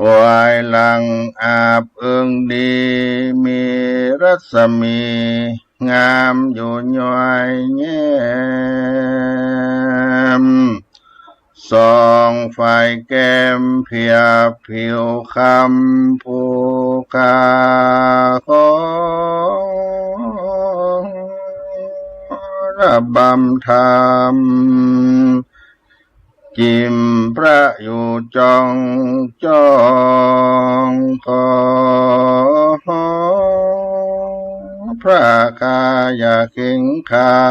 วายหลังอาบเอิงดีมีรัศมีงามอยู่ย้อยแย้มส่องไฟแก้มเพียบผิวคำผู้กาของระบำธรรมจิมพระอยู่จองขอพระกายขิงคา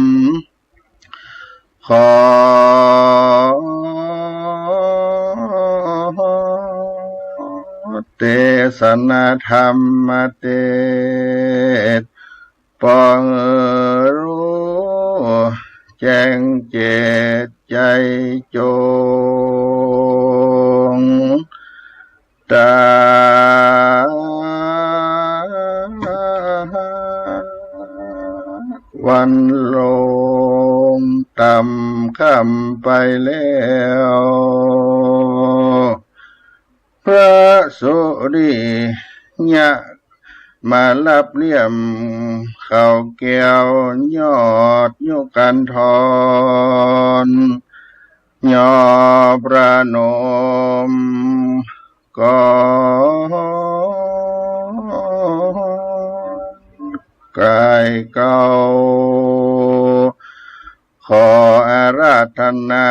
มขอเทศนาธรรมเทศปองรู้แจ้งเจตใจจงตาวันลงต่ำค่ำไปแล้วพระสุริยะมาลับเลี่ยมเข้าแก้วยอดยุกันทรยอพระนมก็กายเก่าขออาราธนา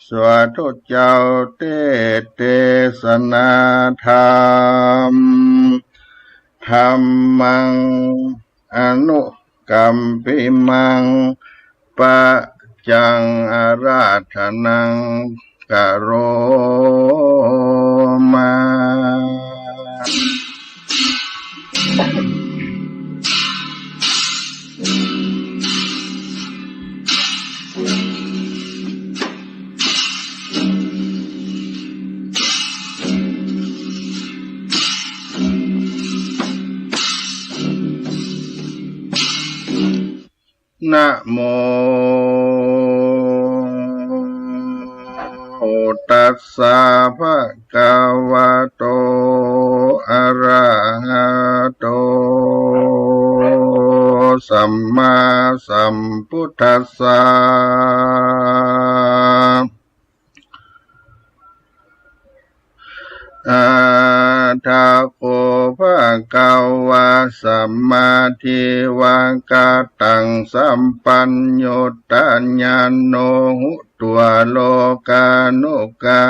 สวาธุเจ้าเทศนาธรรมธรรมังอนุกัมปิมังปะจังอาราธนังกโรมานะโมตัสสะภะคะวะโตอะระหะโตสัมมาสัมพุทธัสสะอะทะโกภะคะวะสัมมาทิวะกะตังสัมปัญโยตัญญาโนหุตัวโลกานุกา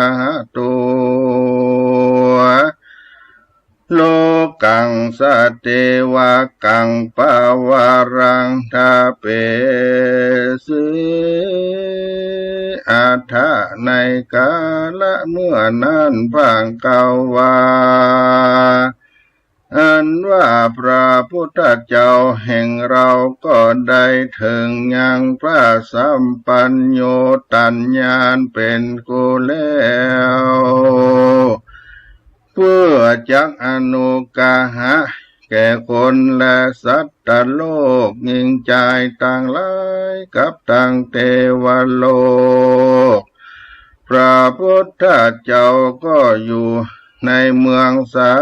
ตุโลกังสเตวะกังปวารังทาเปสิอัฏฐะในกาละเมื่อนั้นพังเกาวาอันว่าพระพุทธเจ้าแห่งเราก็ได้ถึงยังพระสัมปัญโยตัญญาณเป็นกุแล้วเพื่อจักอนุกาหะแก่คนและสัตว์โลกยิ่งใจต่างหลายกับต่างเทวโลกพระพุทธเจ้าก็อยู่ในเมืองสา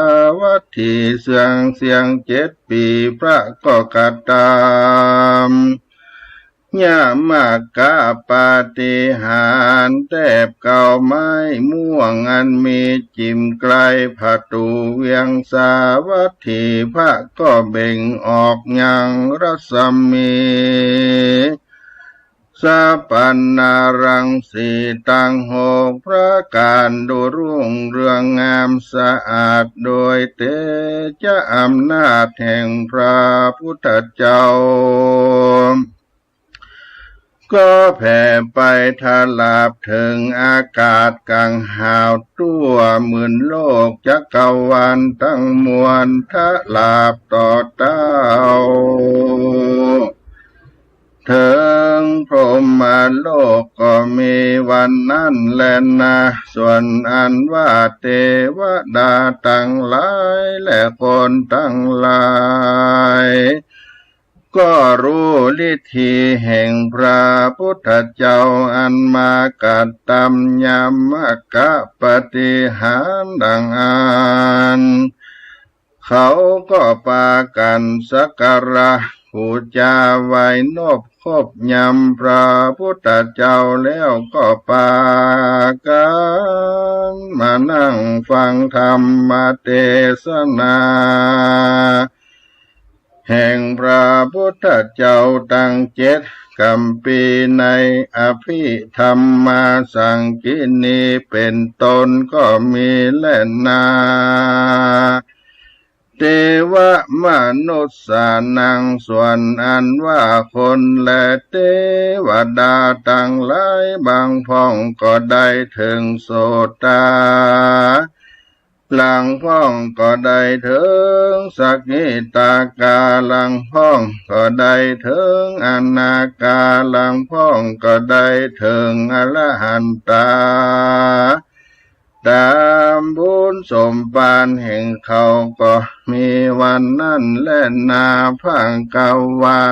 วัตถีเสียง7 ปีพระก็กัดตามยามากะปาฏิหาริย์แทบเก่าไม้ม่วงอันมีจิมไกลประตูเวียงสาวัตถีพระก็เบ่งออกยังรัศมีสัพพันนารังสีตัง6 พระการดูรุ่งเรืองงามสะอาดโดยเตชะอำนาจแห่งพระพุทธเจ้าก็แผ่ไปทลาบถึงอากาศกังหาวตัวหมื่นโลกจักรวาลทั้งมวลทลาบต่อเต้าถึงพรหมโลกก็มีวันนั้นแลนะส่วนอันว่าเทวดาทั้งหลายและคนทั้งหลาย ก็รู้ฤทธิแห่งพระพุทธเจ้าอันมากัดตำยามกะปฏิหารดังอานเขาก็ปากันสักการะบูชาไว้นบคบยำพระพุทธเจ้าแล้วก็ปากันมานั่งฟังธรรมเทศนาแห่งพระพุทธเจ้าตั้ง7 กัมปีในอภิธรรมาสังกินีเป็นต้นก็มีแล่นนาเทวมนุษย์สานังส่วนอันว่าคนและเทวดาตั้งหลายบางพ้องก็ได้ถึงโสตาหลังพ้องก็ได้ถึงสักขิตากาหลังพ้องก็ได้ถึงอนาคาหลังพ้องก็ได้ถึงอรหันตาตามบุญสมปานแห่งเขาก็มีวันนั้นและนาพังกาวา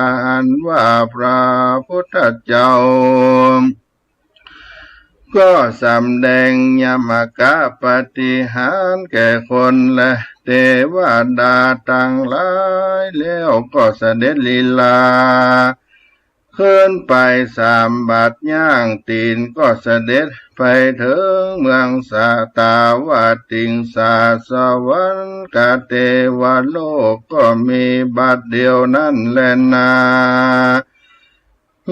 นว่าพระพุทธเจ้าก็สำแดงยมกะปฏิหารแก่คนและเทวดาทั้งหลายแล้วก็เสด็จลีลาขึ้นไป3 บาทย่างตีนก็เสด็จไปถึงเมืองสาตาวติงสาสวรรค์กเทวโลกก็มีบาทเดียวนั่นแลนา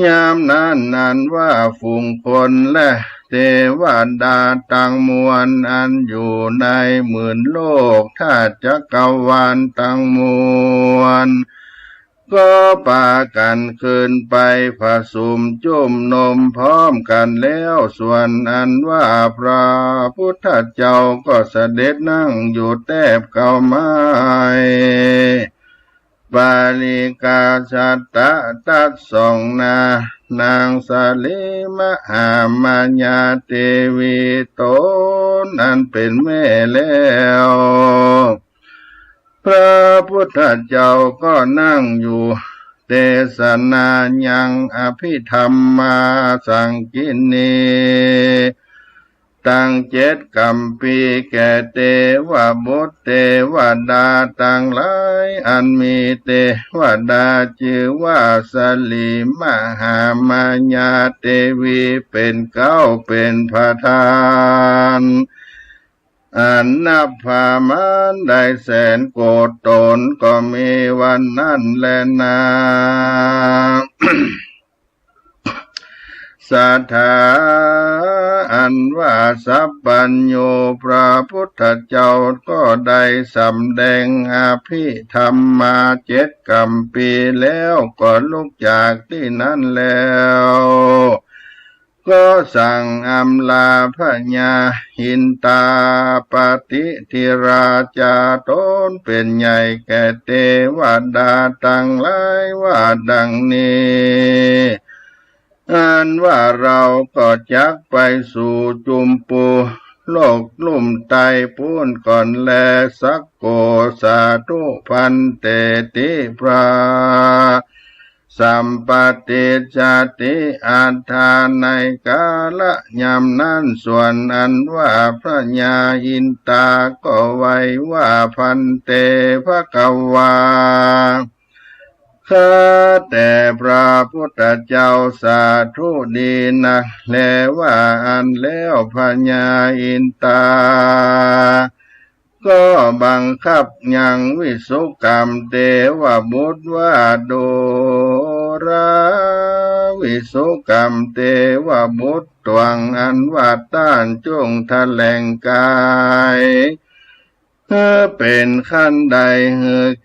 ยามนั้นนันว่าฝูงคนและเทวดาตั้งมวลอันอยู่ใน10,000 โลกถ้าจักรวาลตั้งมวลก็ปากันขึ้นไปผสมจุ่มนมพร้อมกันแล้วส่วนอันว่าพระพุทธเจ้าก็เสด็จนั่งอยู่แทบเก้าไม้ปาลิกาชัตตะตัดสองนางสาลีมหามายาเทวีตนอันเป็นแม่แล้วพระพุทธเจ้าก็นั่งอยู่เทศนายังอภิธรรมาสังกินีตั้ง7 กัมปีแก่เทวบุตรเทวดาตั้งหลายอันมีเทวดาชื่อว่าสลีมหามายาเทวีเป็นเก้าเป็นประธานอันนับพามันได้100,000 โกฏตนก็มีวันนั้นแลนา สถาอันว่าสัพพัญโญพระพุทธเจ้าก็ได้สำแดงอภิธรรมมา7 กัมปีแล้วก็ลุกจากที่นั้นแล้วก็สั่งอำลาพญาหินตาปฏิทิราชาตนเป็นใหญ่แก่เทวดาตั้งหลายว่าดังนี้อันว่าเราก็จักไปสู่จุมปูโลกลุ่มไตพูนก่อนแลสักโกสาธุพันเตติพระสัมปติจติอัฏฐาในกาละยามนั้นส่วนอันว่าพระญาอินตาก็ไว้ว่าพันเตภควาข้าแต่พระพุทธเจ้าสาธุดีนักแลว่าอันแล้วพระญาอินตาก็บังคับยังวิสุกรรมเทวบุตรว่าโดราวิสุกรรมเทวบุตรตวงอันว่าต้านจงแถลงกายเป็นขั้นใด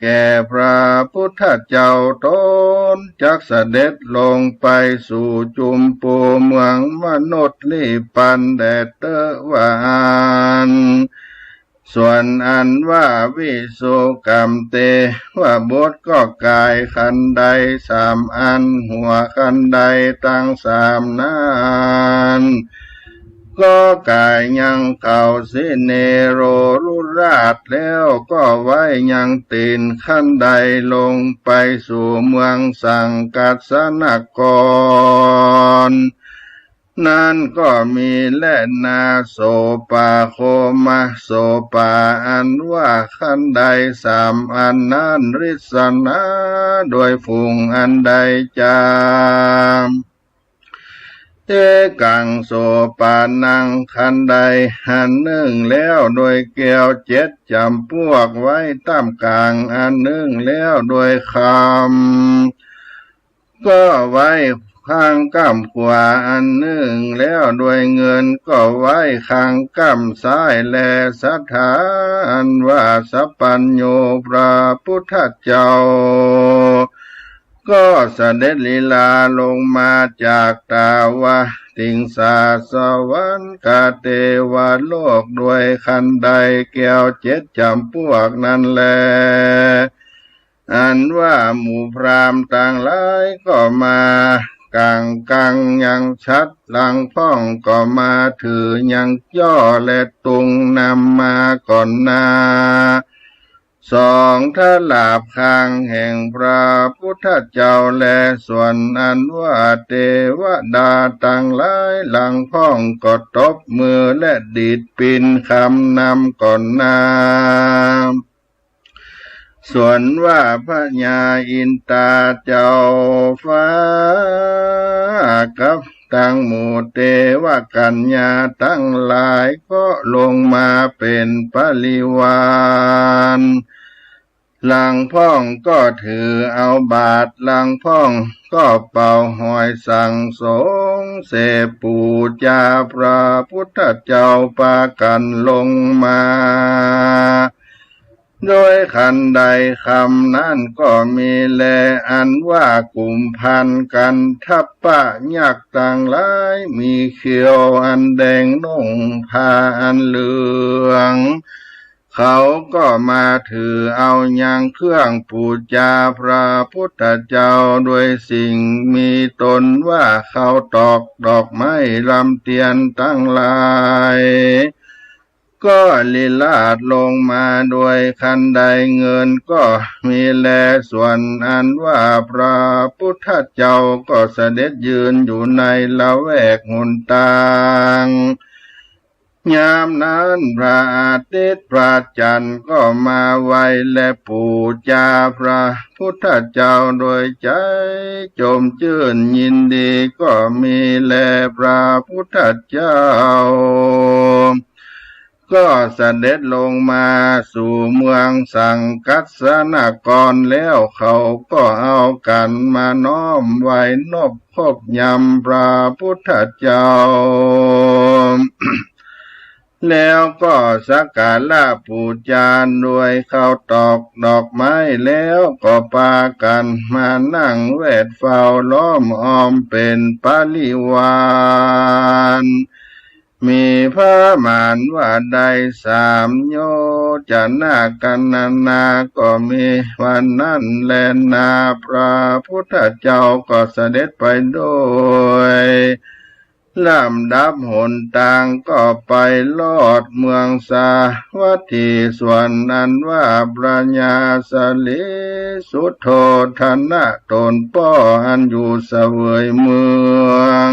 แก่พระพุทธเจ้าตนจักเสด็จลงไปสู่จุมปูเมืองมนุษย์ลีปันแดดเตวานส่วนอันว่าวิสุกรรมเทวบุตรก็กายขันใด3 อันหัวขันใดตั้ง3 นั้น ก็กายยังเข่าสิเนโรรุราชแล้วก็ไว้ยังตีนขั้นใดลงไปสู่เมืองสังกัสสนกรนั้นก็มีและนาโสปาโคมาโสปาอันว่าขั้นใดสามอันนั้นริษนาโดยฝูงอันใดจามเอกังโสปานังคันใดอันหนึ่งแล้วโดยแก้วเจ็ดจำพวกไว้ตามกลางอันหนึ่งแล้วโดยคำก็ไว้ข้างก้ำขวาอันหนึ่งแล้วโดยเงินก็ไว้ข้างก้ำซ้ายแลสัทธาอันว่าสัพพัญโญพระพุทธเจ้าก็เสด็จลีลาลงมาจากตาวะติงสาสวรรค์กาเทวโลกด้วยคันใดแก้วเจ็ดจำพวกนั้นแลอันว่าหมู่พราหมณ์ต่างหลายก็มากางยังชัดหลังพ้องก็มาถือยังย่อและตุงนำมาก่อนนาสองทลาบข้างแห่งพระพุทธเจ้าและส่วนอันว่าเทวดาต่างหลายหลังพ้องก็ตบมือและดีดปินคำนำก่อนนาส่วนว่าพระญาอินตาเจ้าฟ้ากับตั้งหมู่เทวกัญญาทั้งหลายก็ลงมาเป็นปริวารหลังพ้องก็ถือเอาบาตรหลังพ้องก็เป่าหอยสั่งสงเสปูจาพระพุทธเจ้าปากันลงมาโดยขันใดคำนั้นก็มีแลอันว่ากุมพันกันทัพปะยักษ์ต่างหลายมีเขียวอันแดงนุ่งผ้าอันเหลืองเขาก็มาถือเอายังเครื่องปูจาพระพุทธเจ้าโดยสิ่งมีตนว่าเขาตอกดอกไม้ลำเทียนตั้งหลายก็ลีลาดลงมาโดยคันใดเงินก็มีแลส่วนอันว่าพระพุทธเจ้าก็เสด็จยืนอยู่ในละแวกหนทางยามนั้นพระอาทิตย์พระจันทร์ก็มาไวและปูจาพระพุทธเจ้าโดยใจจมชื่นยินดีก็มีแลพระพุทธเจ้าก็เสด็จลงมาสู่เมืองสังกัสสนกรแล้วเขาก็เอากันมาน้อมไว้นบพบยำพระพุทธเจ้า แล้วก็สักการะปูจาด้วยข้าวตอกดอกไม้แล้วก็พากันมานั่งเวทเฝ้าล้อมอ้อมเป็นปริวารมีพระมารว่าใดสามโยจนากันนาก็มีวันนั้นแลนาพระพุทธเจ้าก็เสด็จไปโดยลำดับหนทางก็ไปลอดเมืองสาวัตถีส่วนนั้นว่าพระญาสลิสุโธธนะตนป้ออันอยู่เสวยเมือง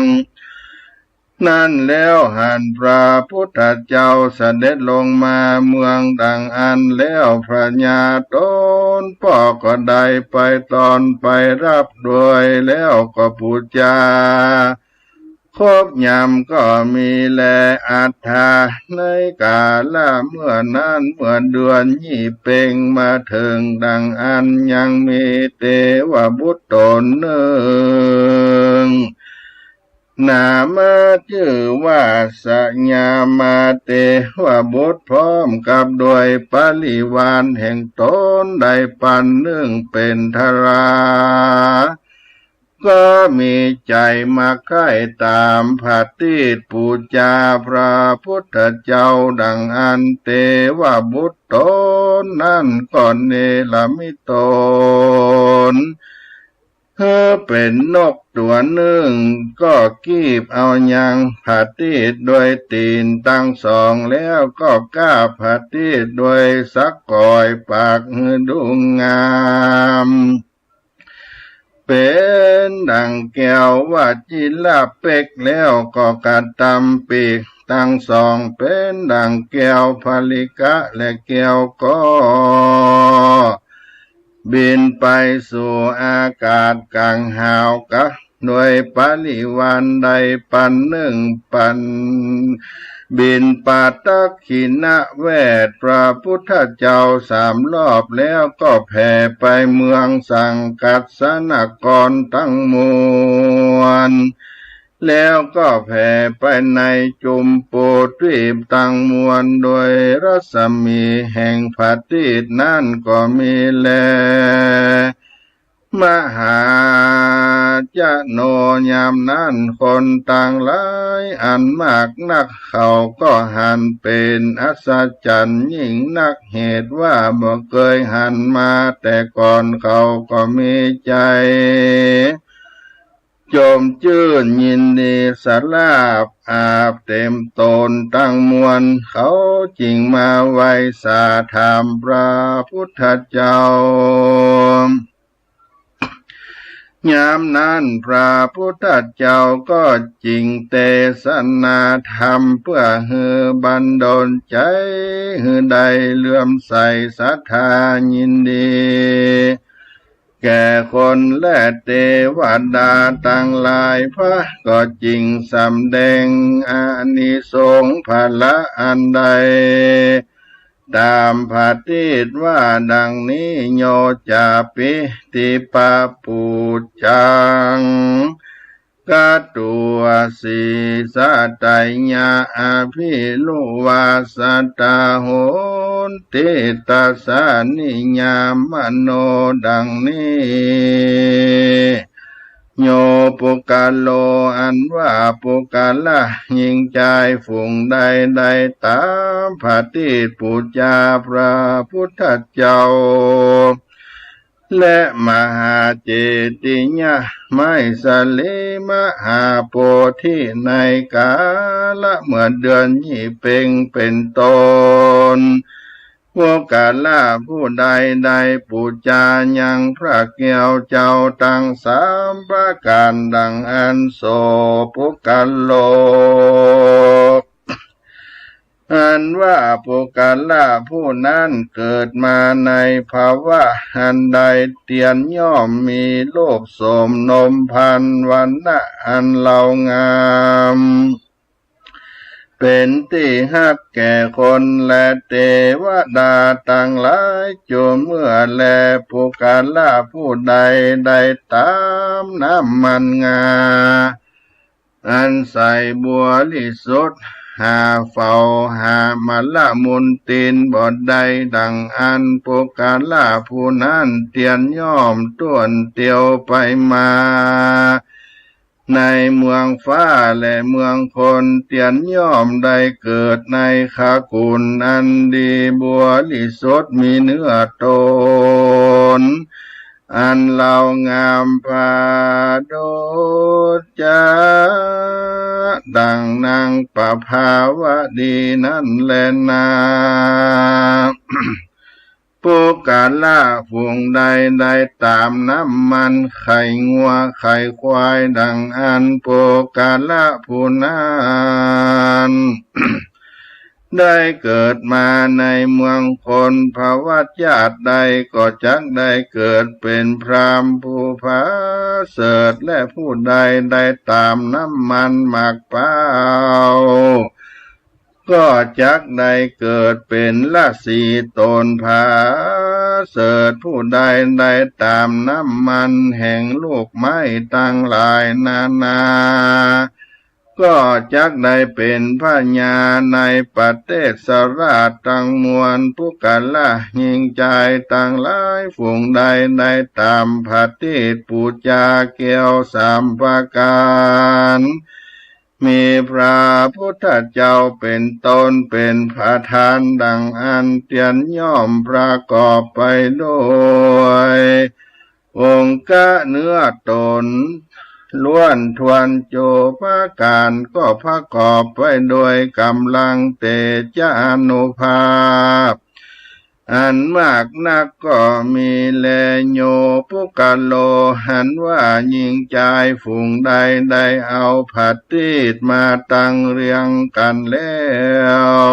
นั่นแล้วหันพระพุทธเจ้าเสด็จลงมาเมืองดังอันแล้วพระญาตนพ่อก็ได้ไปตอนไปรับด้วยแล้วก็ปูจาครบยำก็มีแลอัฏฐาในกาลเมื่อนั้นเมื่อเดือนยี่เพ็งมาถึงดังอันยังมีเทวบุตรตนหนึ่งนามาชื่อว่าสัญญามาเตวบุตรพร้อมกับโดยปริวารแห่งตนได้ปันหนึ่งเป็นธราก็มีใจมาใกล้ตามผัดติดปูจาพระพุทธเจ้าดังอันเทวบุตรตนนั่นก่อนเนลมิตน เป็นนกตัวหนึ่งก็กีบเอายังผัดตีดด้วยตีนตั้งสองแล้วก็ก้าผัดตีดด้วยสักก่อยปากดูงามเป็นดังแก้วว่าจิลาเป็กแล้วก็กระตำปีกตั้งสองเป็นดังแก้วผลิกะและแก้วก็บินไปสู่อากาศกลางหาวกะหน่วยปริวันใดปันหนึ่งปันบินปาตขินะแวดพระพุทธเจ้าสามรอบแล้วก็แผ่ไปเมืองสังกัสสนกรทั้งมวลแล้วก็แผ่ไปในจุมปูทวีปตั้งมวลโดยรัศมีแห่งพระอาทิตย์นั้นก็มีแลมหาจะโนยามนั้นคนต่างหลายอันมากนักเขาก็หันเป็นอัศจรรย์ยิ่งนักเหตุว่าบ่เคยหันมาแต่ก่อนเขาก็มีใจโจมชื่นยินดีสลาบอาบเต็มตนตั้งมวลเขาจึงมาไหว้สาธรรมพระพุทธเจ้ายามนั้นพระพุทธเจ้าก็จริงเทศนาธรรมเพื่อให้บันดาลใจให้ได้เลื่อมใสศรัทธายินดีแก่คนและเทวดาทั้งหลายพระก็จริงสำแดงอานิสงส์พละอันใดตามพระทิตว่าดังนี้โยจาปิติปะปูจังกะตัวสีสัตยาอภิลุวาสตาโหนติตัสสานิยามโนดังนี้โยปุกาโลอันว่าปุกาละยิ่งใจฝูงใดตามพระทิตปูจาพระพุทธเจ้าและมหาเจติยะไม่สลิมหาโพธิในกาละเมื่อเดือนยี่เพ็งเป็นต้นพวกกาละผู้ใดปูจายังพระเกี่ยวเจ้าตั้งสามประการดังอันโสปุกาโลอันว่าปุกาละผู้นั้นเกิดมาในภาวะอันใดเตียนย่อมมีโลกโสมนมพันวันนะอันเล่างามเป็นที่ฮักแก่คนและเทวดาต่างหลายจนเมื่อแลปุกาละผู้ใดตามน้ำมันงาอันใส่บัวลิสุดหาเฝ้าหามาละมุนตินบทใดดังอันปุกาละผู้นั้นเตียนย่อมต้วนเตียวไปมาในเมืองฟ้าและเมืองคนเตียนย่อมได้เกิดในขากุลอันดีบัวลิสดมีเนื้อตนอันเหล่างามพาโดจาดังนางปภาวดีนั่นแลนาปุกาละฝูงใดตามน้ำมันไข่งัวไข่ควายดังอันปุกาละผู้นั้นได้เกิดมาในเมืองคนภวัตญาติใดก็จักได้เกิดเป็นพราหมณ์ผู้ผาเสริฐและผู้ใดตามน้ำมันหมากเปล่าก็จักได้เกิดเป็นราศีตนผาเสริฐผู้ใดตามน้ำมันแห่งลูกไม้ตั้งหลายนานาก็จักได้เป็นพญาในประเทศสราชตั้งมวลปุกาละยิ่งใจตั้งหลายฝูงใดตามพระทิตปูจาเกี่ยวสามประการมีพระพุทธเจ้าเป็นต้นเป็นประธานดังอันเตียนย่อมประกอบไปด้วย องค์กะเนื้อตนล้วนทวนโจภาการก็ประกอบไว้โดยกำลังเตจานุภาพอันมากนักก็มีแลโยปุกะโลหันว่ายิ่งใจฝูงใดได้เอาผัดตีดมาตั้งเรียงกันแล้ว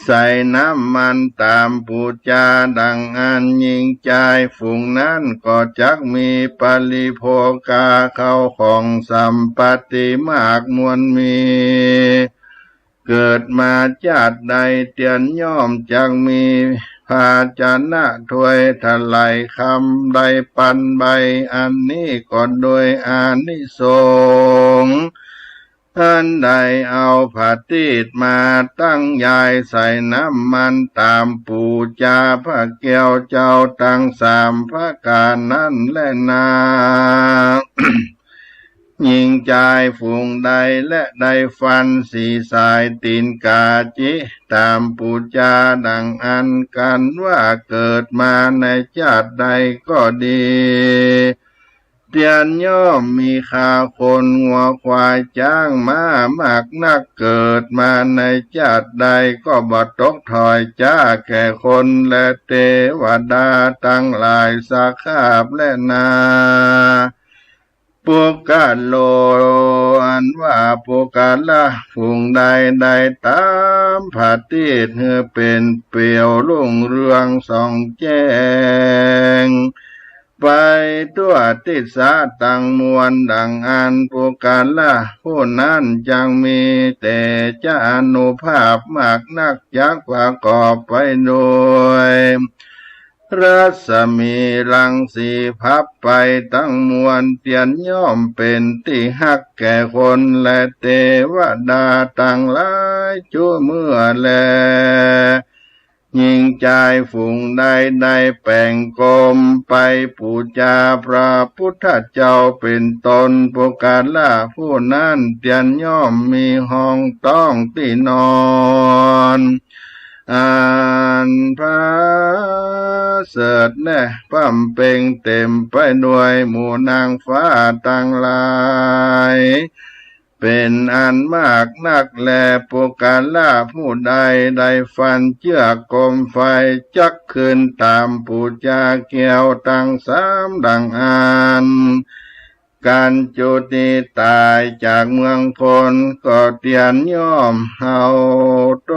ใส่น้ำมันตามปูจาดังอันยิ่งใจฝูงนั้นก็จักมีปริโภคาเข้าของสัมปติมากมวลมีเกิดมาชาติใดเตียนย่อมจักมีภาชนะถ้วยทลายคำใดปันใบอันนี้ก็โดยอานิสงส์อันใดเอาผ้าตีดมาตั้งยายใส่น้ำมันตามปูจาพระแก้วเจ้าตั้งสามพระการนั้นและนา ยิงใจฝูงใดและใดฟันสีสายตีนกาจิตามปูจาดังอันกันว่าเกิดมาในชาติใดก็ดีเตียนย่อมมีข่าคนงัวควายจ้างม้ามากนักเกิดมาในชาติใดก็บ่ตกถอยจ้าแก่คนและเทวดาทั้งหลายสาขาบและนาปุกะโลอันว่าปุกะละฝูงใดใดตามผาติดเฮือเป็นเปลี่ยวรุ่งเรืองส่องแจ้งไปตัวติดสาตังมวลดังอันปุกะละผู้นั้นจังมีแต่จะอนุภาพมากนักยักประกอบไปโดยรัศมีรังสีพับไปตั้งมวลเตียนย่อมเป็นที่ฮักแก่คนและเทวดาตั้งหลายชั่วเมื่อแลยิ่งใจฝูงใดได้แป่งกลมไปปูจาพระพุทธเจ้าเป็นตนปุกะละผู้นั้นเตียนย่อมมีห้องต้องที่นอนอันพระเสดแน่พั่มเป่งเต็มไปด้วยหมู่นางฟ้าตั้งหลายเป็นอันมากนักแลปุกะละผู้ใดได้ฟันเชือกกมไฟจักขึ้นตามปูจาเกี่ยวตั้งสามดังอันการจุติตายจากเมืองคนก็เตียนย่อมเอาต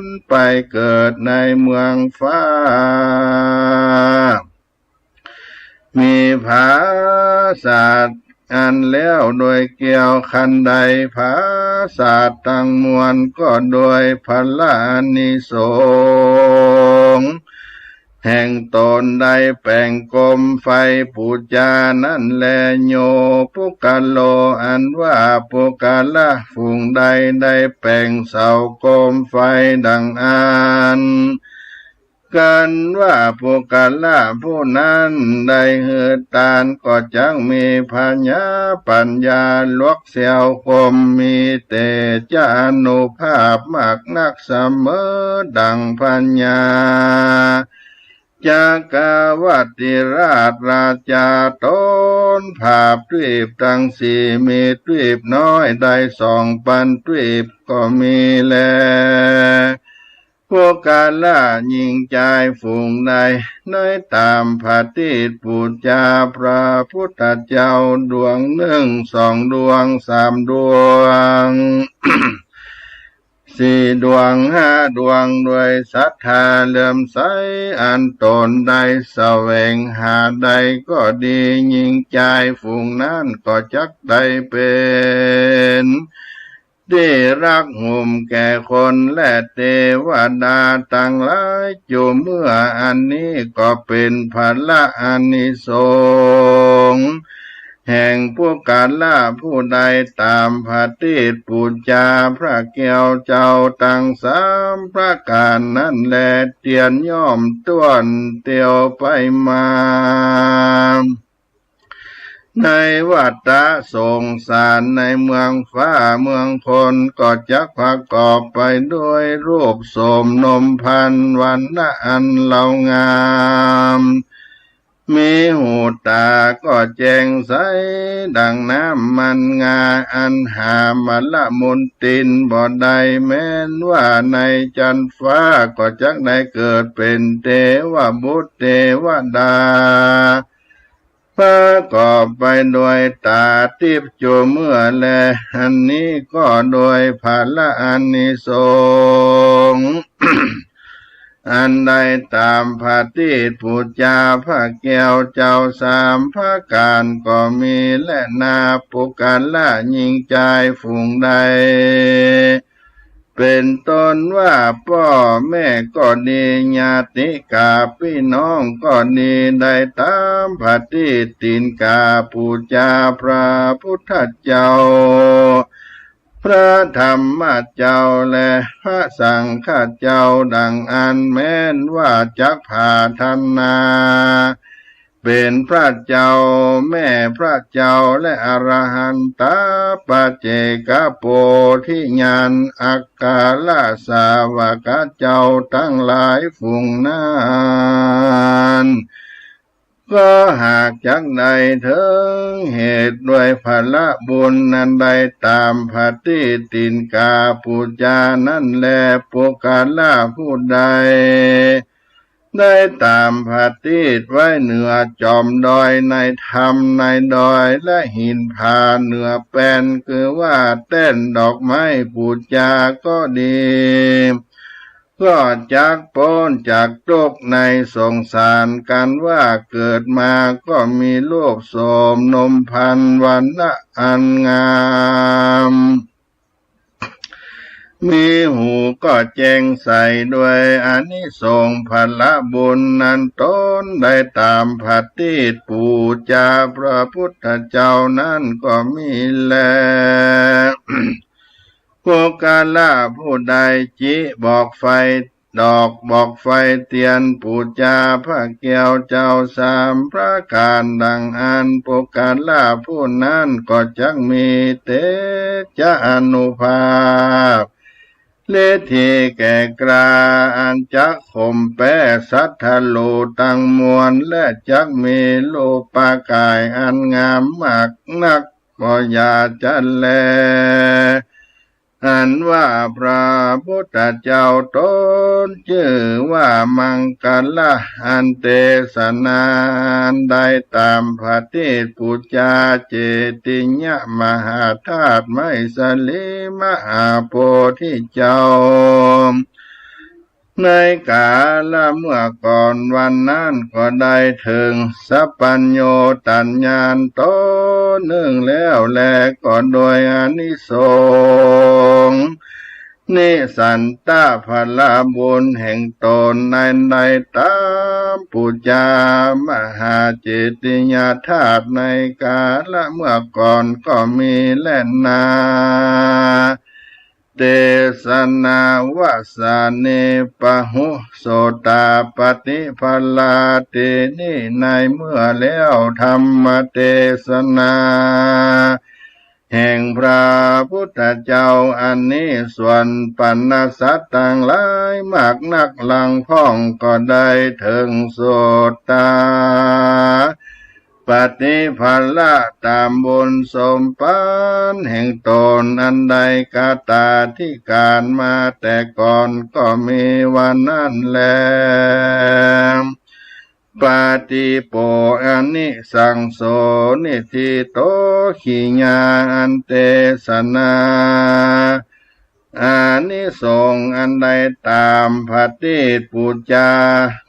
นไปเกิดในเมืองฟ้ามีภาษาอันแล้วโดยเกี่ยวคันใดภาษาตั้งมวลก็โดยพลานิสงส์แห่งตนได้แป่งกลมไฟปูจานั้นแลโยปุกะโลอันว่าปุกะละฝูงใดได้แป่งเสากลมไฟดังอันกันว่าปุกะละผู้นั้นได้เหือตานก็จังมีปัญญาลวกเสียวคมมีแต่จานุภาพมากนักเสมอดังปัญญาจักรวรรดิราชราชาตนภาพทวีปทั้งสี่มีทวีปน้อยได้2,000ทวีปก็มีแลปุกะละยิ่งใจฝูงใดน้อยตามพระติดปูจาพระพุทธเจ้าดวงหนึ่ง2 ดวง3 ดวง 4 ดวง5 ดวงด้วยศรัทธาเลื่อมใสอันตนได้แสวงหาใดก็ดียิ่งใจฝูงนั้นก็จักได้เป็นได้รักห่มแก่คนและเทวดาตั้งหลายจูเมื่ออันนี้ก็เป็นพละอานิสงส์แห่งปุกะละผู้ใดตามพระติดปูจาพระแก้วเจ้าตั้งสามพระการนั้นแลเตียนย่อมต้วนเตียวไปมา ในวัฏสงสารในเมืองฟ้าเมืองคนก็จักประกอบไปด้วยรูปโสมนมพันธุ์วันนะอันเหล่างามมีหูตาก็แจ่งใสดังน้ำมันงาอันหามละมุนตินบ่ได้แม้นว่าในจันฟ้าก็จักได้เกิดเป็นเทวบุตรเทวดาประกอบไปโดยตาทิพย์จูเมื่อแลอันนี้ก็โดยภาละอานิสงส์ อันใดตามพระทิตย์ผู้จาพระแก้วเจ้าสามพระการก็มีและนาปุกันละยิ่งใจฝูงใดเป็นต้นว่าพ่อแม่ก็ดีญาติกาพี่น้องก็ดีได้ตามพระทิตย์ตินกาปูจาพระพุทธเจ้าพระธรรมเจ้าและพระสังฆเจ้าดังอันแม้นว่าจักพาทันนาเป็นพระเจ้าแม่พระเจ้าและอรหันตปัจเจกโพธิญาณอักกาลสาวกเจ้าทั้งหลายฝูงนั้นก็หากจักใดถึงเหตุด้วยพละบุญนั้นใดตามปฏิทินกาปูจานั่นแลปุกาลาผู้ใดได้ตามปฏิทินไว้เหนือจอมดอยในธรรมในดอยและหินผาเหนือแป้นคือว่าเต้นดอกไม้ปูจาก็ดีก็จากพ้นจากตกในสงสารกันว่าเกิดมาก็มีรูปโสมนมพันธุ์วันนะอันงามมีหูก็แจ้งใสด้วยอานิสงส์พละบุญนั้นตนได้ตามปฏิทินปูจาพระพุทธเจ้านั้นก็มีแล โภกาลาผู้ใดจิบอกไฟดอกบอกไฟเตียนปูจาพระแก้วเจ้าสามพระการดังอันโภกาลาผู้นั้นก็จักมีเตจะอนุภาพเลธีแก่กลาอันจักข่มแปสัทธโลตังมวลและจักมีโลปากายอันงามมากนักก็อย่าจันแลอันว่าพระพุทธเจ้าตนชื่อว่ามังกรอันเตสนาได้ตามพระเทศปุจจาเจติญะมหาธาตุไมสลิมหาโพธิเจ้าในกาลเมื่อก่อนวันนั้นก็ได้ถึงสัพพัญโยตัญญาณโตหนึ่งแล้วแลก็โดยอานิสงส์นิสันตพละบุญแห่งตนในตามปุจจามหาเจติยาธาตุในกาลเมื่อก่อนก็มีแล่นนาเตสนาวาสาเนปหุโสตาปฏิภลาเตนี่ในเมื่อแล้วธรรมเทศนาแห่งพระพุทธเจ้าอันนี้ส่วนปัณณสัตว์ต่างหลายมากนักลังพ้องก็ได้ถึงโสตาปฏิภละตามบุญสมปานแห่งตนอันใดกาตาที่การมาแต่ก่อนก็มีวันนั้นแลปาติโปอานิสังโสนิธิโตขิญาอันเตสนาอานิสงส์อันใดตามปฏิทินปูจา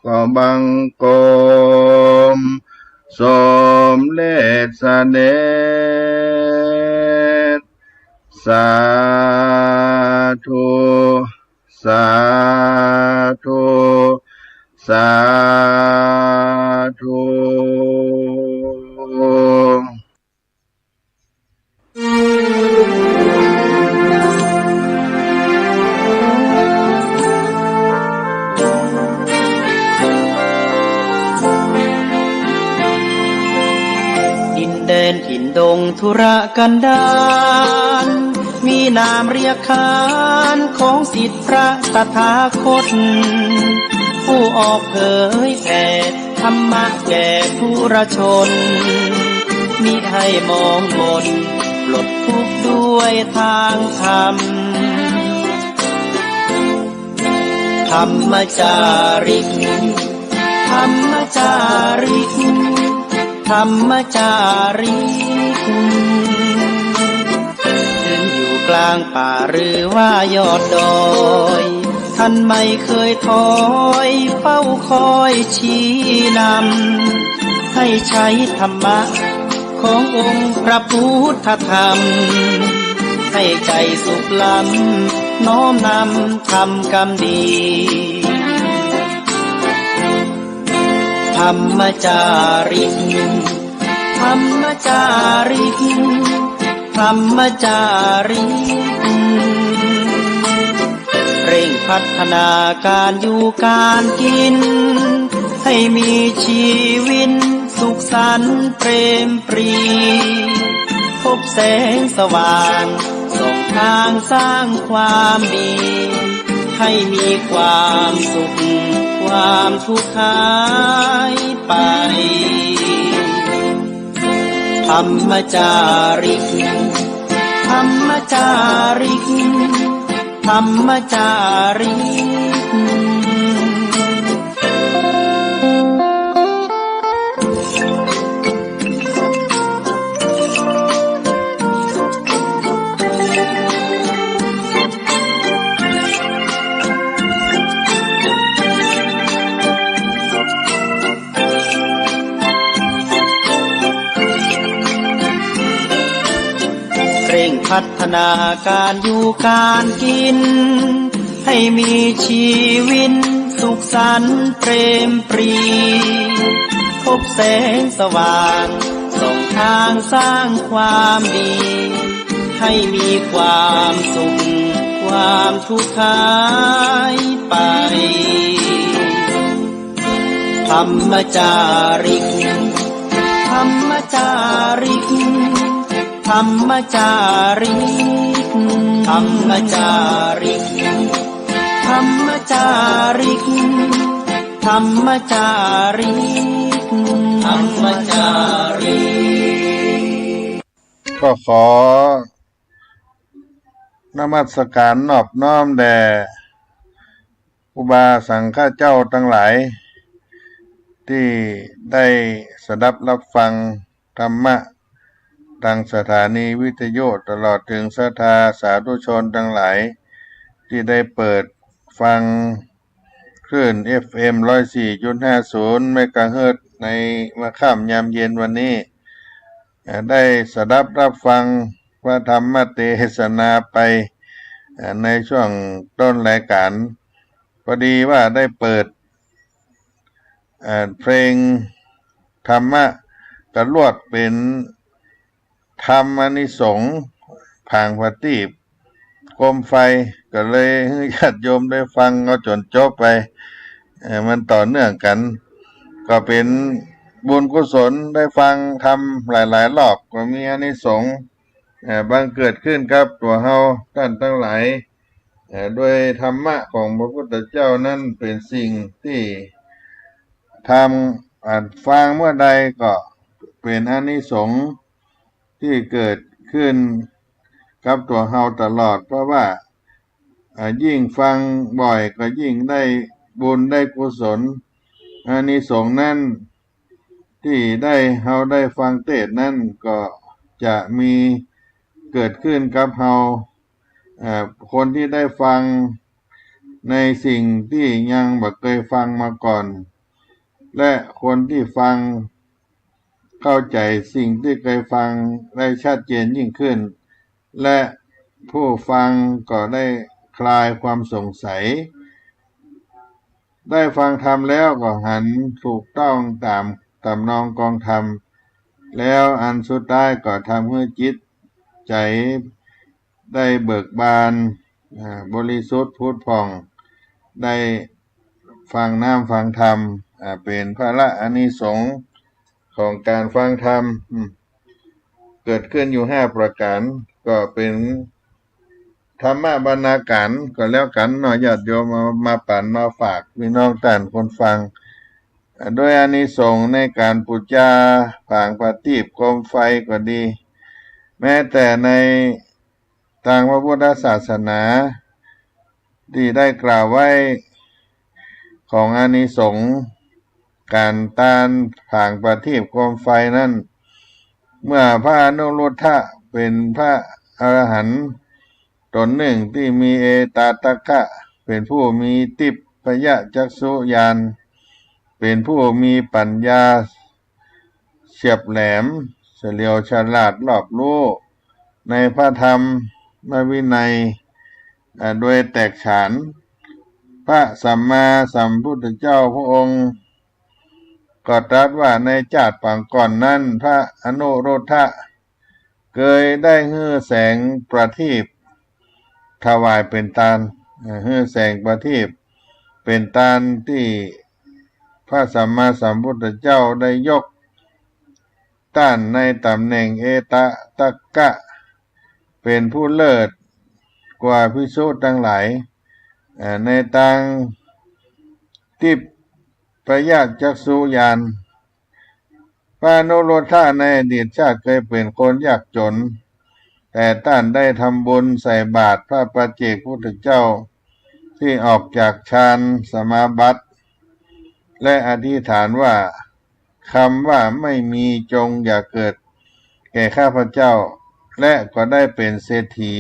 ก็บังโกมสมเลสเสด็จสาธุสาธุสาธุดินแดน ธุรกันดารมีนามเรียกขานของสิทธิพระตถาคตผู้ออกเผยแผ่ธรรมะแก่ผู้รชนมิให้มองมนปลดทุกข์ด้วยทางธรรมธรรมจาริกธรรมจาริกธรรมจาริกถึงอยู่กลางป่าหรือว่ายอดดอยท่านไม่เคยถอยเฝ้าคอยชี้นำให้ใช้ธรรมะขององค์พระพุทธธรรมให้ใจสุขล้ำน้อมนำทำกรรมดีธรรมจาริกธรรมจาริกธรรมจาริกเร่งพัฒนาการอยู่การกินให้มีชีวิตสุขสันต์เปรมปรีพบแสงสว่างส่องทางสร้างความดีให้มีความสุขความทุกข์หายไปธรรมจาริกธรรมจาริกธรรมจาริกพัฒนาการอยู่การกินให้มีชีวิตสุขสันต์เปรมปรีพบแสงสว่างส่องทางสร้างความดีให้มีความสุขความทุกข์หายไปธรรมจาริกธรรมจาริกธรรมจาริกธรรมจาริกธรรมจาริกธรรมจาริกธรรมจาริกก็ขอนมัสการนอบน้อมแด่อุบาสังฆเจ้าทั้งหลายที่ได้สดับรับฟังธรรมะทางสถานีวิทยุตลอดถึงศรัทธาสาธุชนทั้งหลายที่ได้เปิดฟังคลื่น FM 104.50 เมกะเฮิรตซ์ในมื้อค่ำยามเย็นวันนี้ได้สดับรับฟังพระธรรมเทศนาไปในช่วงต้นรายการพอดีว่าได้เปิดเพลงธรรมะกระลวดเป็นธรรมอานิสงส์ผางพตีบโคมไฟก็เลยให้ญาติโยมได้ฟังเอาจนจบไปมันต่อเนื่องกันก็เป็นบุญกุศลได้ฟังทำหลายๆรอบก็มีอานิสงส์บังเกิดขึ้นครับตัวเฮาท่านทั้งหลายโดยธรรมะของพระพุทธเจ้านั้นเป็นสิ่งที่ทำฟังเมื่อใดก็เป็นอานิสงส์ที่เกิดขึ้นกับตัวเฮาตลอดเพราะว่ายิ่งฟังบ่อยก็ยิ่งได้บุญได้กุศลอานิสงส์นั้นที่เฮาได้ฟังเทศน์นั้นก็จะมีเกิดขึ้นกับเฮาคนที่ได้ฟังในสิ่งที่ยังบ่เคยฟังมาก่อนและคนที่ฟังเข้าใจสิ่งที่เคยฟังได้ชัดเจนยิ่งขึ้นและผู้ฟังก็ได้คลายความสงสัยได้ฟังธรรมแล้วก็หันถูกต้องตามตำนองกองธรรมแล้วอันสุดท้ายก็ทำให้จิตใจได้เบิกบานบริสุทธิ์ผุดผ่องได้ฟังน้ำฟังธรรมเป็นพระอานิสงส์ของการฟังธรรม เกิดขึ้นอยู่5ประการก็เป็นธรรมบรรณาการก็แล้วกันเนาะญาติโยมมาปั่นมาฝากพี่น้องท่านคนฟังโดยอานิสงส์ในการปูจาผางประทีปโคมไฟก็ดีแม้แต่ในทางพระพุทธศาสนาที่ได้กล่าวไว้ของอานิสงส์การตานผางประทีปโคมไฟนั้นเมื่อพระอนุรุทธะเป็นพระอรหันต์ตนหนึ่งที่มีเอตตัคคะเป็นผู้มีทิพยจักษุญาณเป็นผู้มีปัญญาเฉียบแหลมเฉลียวฉลาดรอบรู้ในพระธรรมวินัยโดยแตกฉานพระสัมมาสัมพุทธเจ้าพระองค์ก็ตรัสว่าในชาติปางก่อนนั้นพระอนุรุทธะเคยได้ฮื้อแสงประทีปถวายเป็นทานฮื้อแสงประทีปเป็นทานที่พระสัมมาสัมพุทธเจ้าได้ยกต้านในตำแหน่งเอตตัคคะเป็นผู้เลิศกว่าภิกษุทั้งหลายในทางทิพยจักษุญาณพระอนุรุทธะในอดีตชาติเคยเป็นคนยากจนแต่ท่านได้ทำบุญใส่บาตรพระปัจเจกพุทธเจ้าที่ออกจากฌานสมาบัติและอธิษฐานว่าคำว่าไม่มีจงอย่าเกิดแก่ข้าพเจ้าและก็ได้เป็นเศรษฐี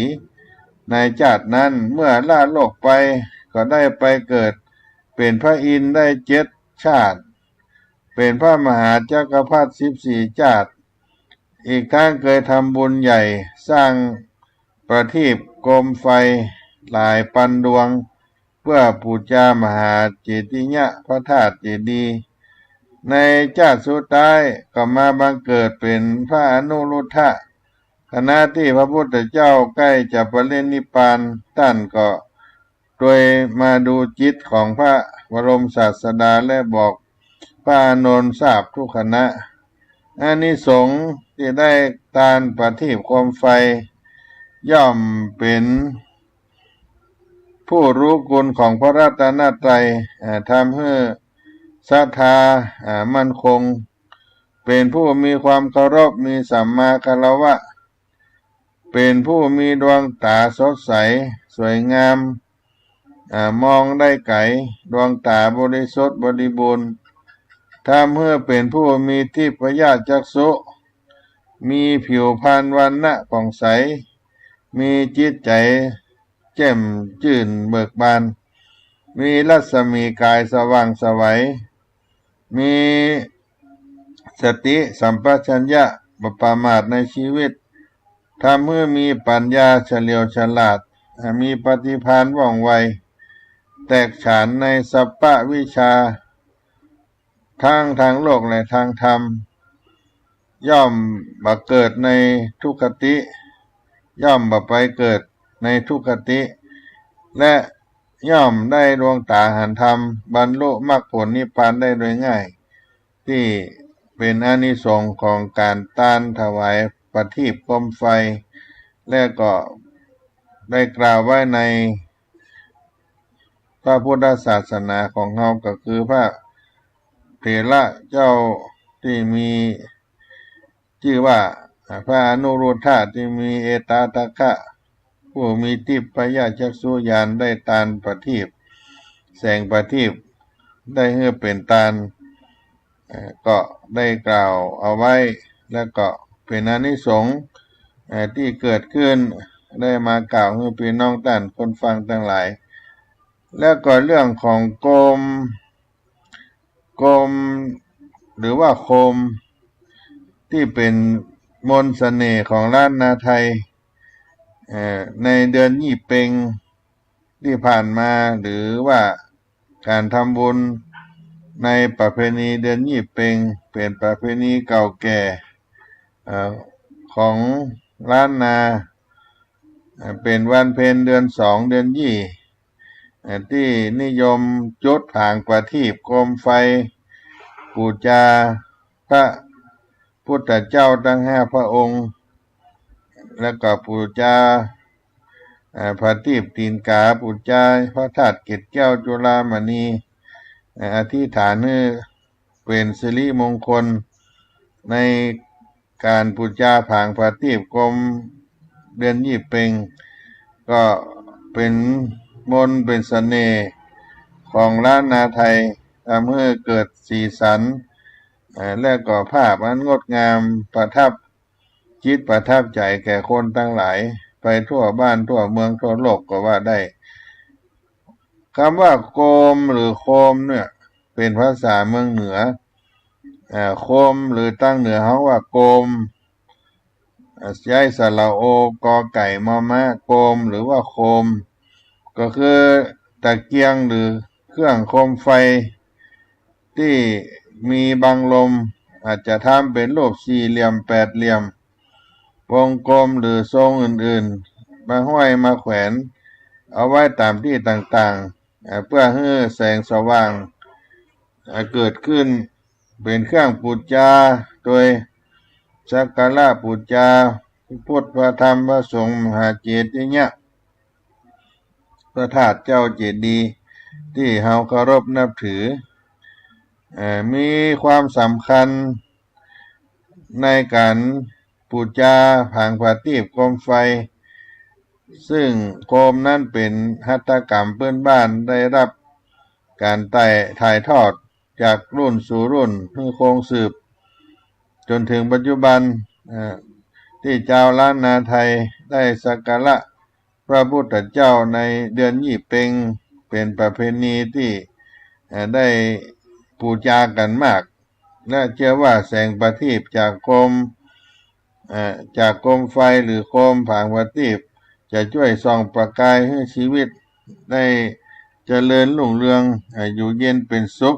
ในชาตินั้นเมื่อล่าโลกไปก็ได้ไปเกิดเป็นพระอินทร์ได้7 ชาติเป็นพระมหาจักรพรรดิ14 ชาติอีกทั้งเคยทำบุญใหญ่สร้างประทีปโคมไฟหลายพันดวงเพื่อปูชามหาเจดีย์พระธาตุเจดีย์ในชาติสุดท้ายก็มาบังเกิดเป็นพระอนุรุทธะขณะที่พระพุทธเจ้าใกล้จะปรินิพพานท่านก็โดยมาดูจิตของพระบรมศาสดาและบอกพระอานนท์ทราบทุกขณะอานิสงส์ที่ได้ทานประทีปโคมไฟย่อมเป็นผู้รู้คุณของพระรัตนตรัยทำให้ศรัทธามั่นคงเป็นผู้มีความเคารพมีสัมมาคารวะเป็นผู้มีดวงตาสดใสสวยงามมองได้ไกลดวงตาบริสุทธิ์บริบูรณ์ทำให้เป็นผู้มีทิพยจักษุมีผิวพรรณวรรณะผ่องใสมีจิตใจแจ่มชื่นเบิกบานมีรัศมีกายสว่างไสวมีสติสัมปชัญญะบ่ประมาทในชีวิตทำให้มีปัญญาเฉลียวฉลาดมีปฏิภาณว่องไวแตกฉานในสัพพวิชาทางโลกและทางธรรมย่อมบังเกิดในทุกขติย่อมบังไปเกิดในทุกขติและย่อมได้ดวงตาเห็นธรรมบรรลุมรรคผลนิพพานได้โดยง่ายที่เป็นอานิสงส์ของการต้านถวายประทีปโคมไฟและก็ได้กล่าวไว้ในพระพุทธศาสนาของเราก็คือพระเถระเจ้าที่มีชื่อว่าพระอนุรุทธะที่มีเอตตัคคะผู้มีทิพยจักษุญาณได้ทานประทีปแสงประทีปได้ให้เป็นทานก็ได้กล่าวเอาไว้แล้วก็เป็นอานิสงส์ที่เกิดขึ้นได้มากล่าวให้พี่น้องท่านคนฟังทั้งหลายแล้วก็เรื่องของโกมหรือว่าโคมที่เป็นมนต์เสน่ห์ของล้านนาไทยในเดือนยี่เพ็งที่ผ่านมาหรือว่าการทำบุญในประเพณีเดือนยี่เพ็งเป็นประเพณีเก่าแก่ของล้านนาเป็นวันเพ็ญเดือน2เดือนยี่ที่นิยมจุดผางประทีปโคมไฟบูชาพระพุทธเจ้าทั้ง5 พระองค์ แล้วก็ปูจาพระทีปตีนกาปูจาพระธาตุเกศแก้วจุฬามณีอธิษฐานให้เป็นสิริมงคลในการปูจาผางพระทีปกรมเดือนยี่เพ็งก็เป็นมนต์เป็นเสน่ห์ของล้านนาไทยทำให้เกิดสีสันและก็ภาพอันงดงามประทับจิตประทับใจแก่คนทั้งหลายไปทั่วบ้านทั่วเมืองทั่วโลกก็ว่าได้คำว่าโกมหรือโคมเนี่ยเป็นภาษาเมืองเหนือโคมหรือตั้งเหนือเขาว่าโกมใช้สระโอกอไก่มอม้าโกมหรือว่าโคมก็คือตะเกียงหรือเครื่องโคมไฟที่มีบังลมอาจจะทำเป็นรูปสี่เหลี่ยมแปดเหลี่ยมวงกลมหรือทรงอื่นๆมาห้อยมาแขวนเอาไว้ตามที่ต่างๆเพื่อให้แสงสว่างเกิดขึ้นเป็นเครื่องบูชาโดยสักการะบูชาพระพุทธพระธรรมพระสงฆ์มหาเจดีย์เนี่ยพระธาตุเจ้าเจดีย์ที่เฮาเคารพนับถือมีความสำคัญในการบูชาผางประทีปโคมไฟซึ่งโคมนั้นเป็นหัตถกรรมพื้นบ้านได้รับการถ่ายทอดจากรุ่นสู่รุ่นเพื่อคงสืบจนถึงปัจจุบันที่เจ้าล้านนาไทยได้สักการะพระพุทธเจ้าในเดือนยี่เพ็งเป็นประเพณีที่ได้บูชากันมากและเชื่อว่าแสงประทีปจากโคมไฟหรือโคมผางประทีปจะช่วยส่องประกายให้ชีวิตได้เจริญรุ่งเรืองอยู่เย็นเป็นสุข